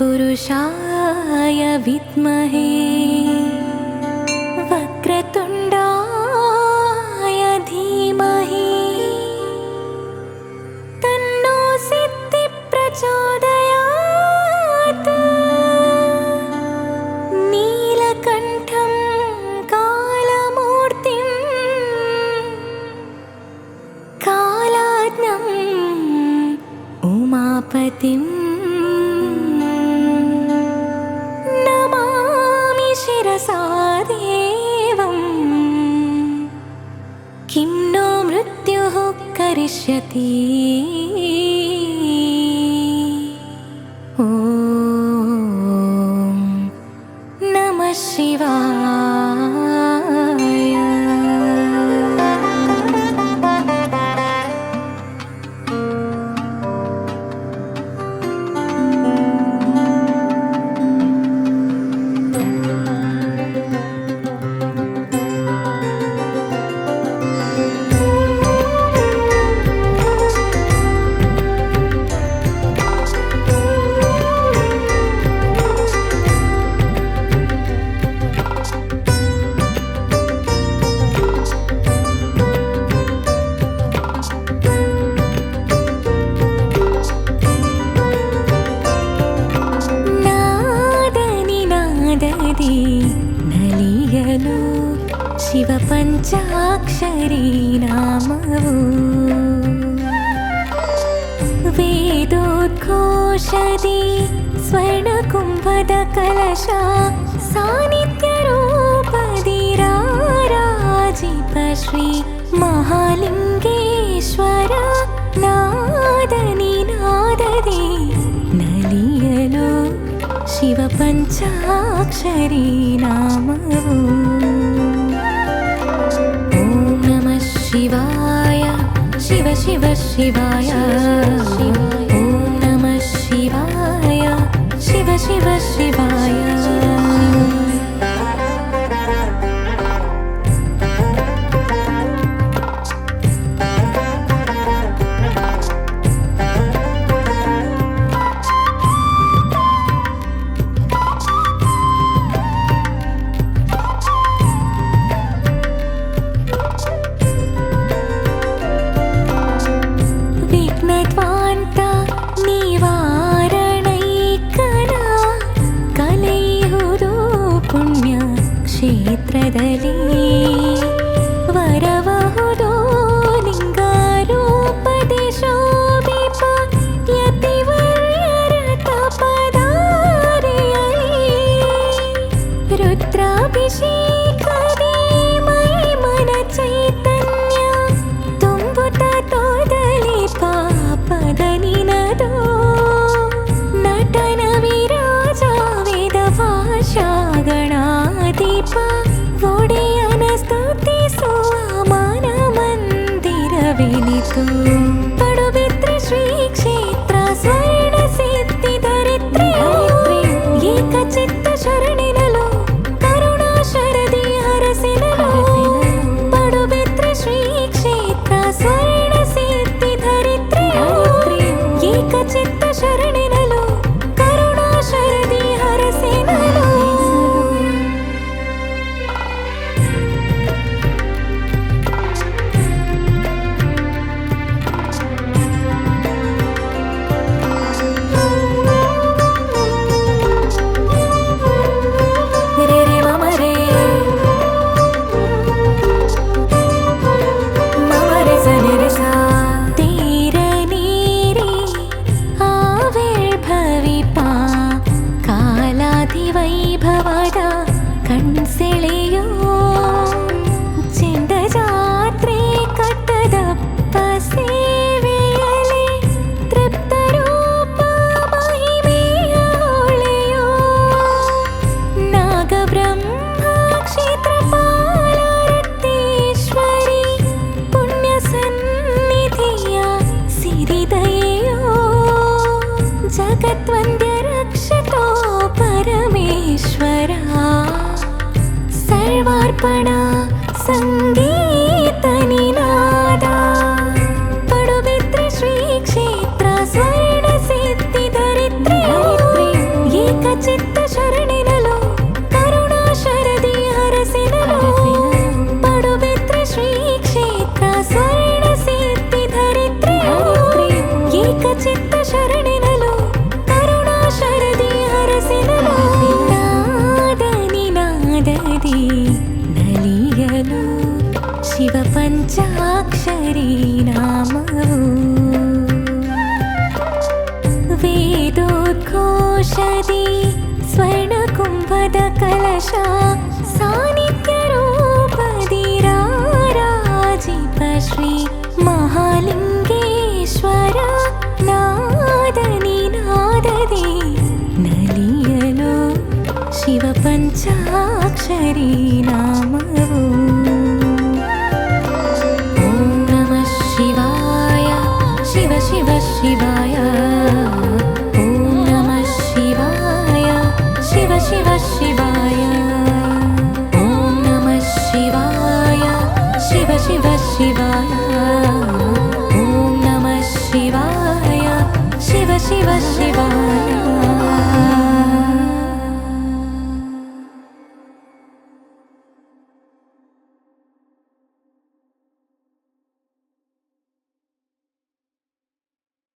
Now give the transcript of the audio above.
तत्पुरुषाय विद्महे वक्रतुण्डाय धीमहि तन्नो सिद्धिः प्रचोदयात्। नीलकण्ठं कालमूर्तिं कालाज्ञम् उमापतिम् नमामि शिरसा देवम्। किं नो मृत्युः करिष्यति। ॐ नमः शिवाय। ನಲಿಯಲು ಶಿವ ಪಂಚಾಕ್ಷರಿ ನಾಮವು ವೇದೋದ್ಘೋಷದಿ ಸ್ವರ್ಣಕುಂಭದ ಕಲಶ ಸಾನ್ನಿಧ್ಯ ರೂಪದಿ ರಾರಾಜಿಪ ಶ್ರೀ ಮಹಾಲಿಂಗೇಶ್ವರ ನಾದನಿ ನಾದದಿ ನಲಿಯಲು ಶಿವ ಪಂಚಾಕ್ಷರಿ ನಾಮವು। ಓಂ ನಮಃ ಶಿವಾಯ ಶಿವ ಶಿವ ಶಿವಾಯ। ಓಂ ನಮಃ ಶಿವಾಯ ಶಿವ ಶಿವ ಶಿವಾಯ। ವಿಘ್ನಧ್ವಾಂತ ನಿವಾರಣೈಕನ ಕಲೆಯುವುದು ಪುಣ್ಯ ಕ್ಷೇತ್ರದಲ್ಲಿ ವರಬಹುದು ಲಿಂಗಾರೂಪದಿ ಶೋಭಿಪ ಯತಿವರ್ಯರ ತಪದಾರಿಯಲ್ಲಿ ರುದ್ರಾಭಿಷೇಕದಿ ಮೈ ಮನ ಚೈತನ್ಯ ತುಂಬುತ್ತ ತೋದಲಿ ಪಾಪದ ನಿನದೋ ನಟನ ವಿರಾಜ ವೇದ ಭಾಷಾ ಗಣಾಧಿಪ ಒಡೆಯನ ಸ್ತುತಿಸುವ ಮಾನ ಮಂದಿರವೆನಿತು ಪಡುಬಿದ್ರೆ ಶ್ರೀ ಕ್ಷೇತ್ರ ಸ್ವರ್ಣ ಸಿದ್ಧಿ ಧರಿತ್ರಿಯೋ ಏಕಚಿತ್ತ ಶರಣಿನಲು ಕರುಣಾ ಶರದಿ ಹರಸಿನಲು ಪಡುಬಿದ್ರೆ ಶ್ರೀ ಕ್ಷೇತ್ರ ಸ್ವರ್ಣ ಸಿದ್ಧಿ ಧರಿತ್ರಿಯೋ ಏಕಚಿತ್ತ ಶರಣಿನಲು ಕರುಣಾ ಶರದಿ ಹರಸಿನಲು। ರೇ ರೇ ಮಮ ರೇ ಮಮ ರೇ ಸ ನಿ ರೇ ಸ ತೀರ ನೀರಿ ಆವಿರ್ಭವಿಪ ಕಾಲಾಧಿವೈಭವದ ಕಣ್ಸೆಳೆಯೋ ಚೆಂದ ಜಾತ್ರೆ ಕಟ್ಟದಪ್ಪ ಸೇವೆಯಲಿ ತೃಪ್ತ ರೂಪ ಮಹಿಮೆಯ ಹೊಳೆಯೋ ನಾಗಬ್ರಹ್ಮ ಕ್ಷೇತ್ರಪಾಲ ರಕ್ತೇಶ್ವರಿ ಪುಣ್ಯ ಸನ್ನಿಧಿಯ ಸಿರಿದಯೆಯೋ ಜಗದ್ವಂದ್ಯ ರಕ್ಷತೋ ಪರಮೇಶ್ವರ ಸರ್ವಾರ್ಪಣ ಸಂಗೀತ ನಿನಾದ ಪಡುಬಿದ್ರೆ ಶ್ರೀ ಕ್ಷೇತ್ರ ಸ್ವರ್ಣ ಸಿದ್ಧಿ ಧರಿತ್ರಿಯೋ ಸಾನ್ನಿಧ್ಯ ರೂಪದಿರಾರಾಜಿಪ ಶ್ರೀ ಮಹಾಲಿಂಗೇಶ್ವರ ನಾದನಿ ನಾದದಿ ನಲಿಯಲು ಶಿವ ಪಂಚಾಕ್ಷರಿ ನಾಮ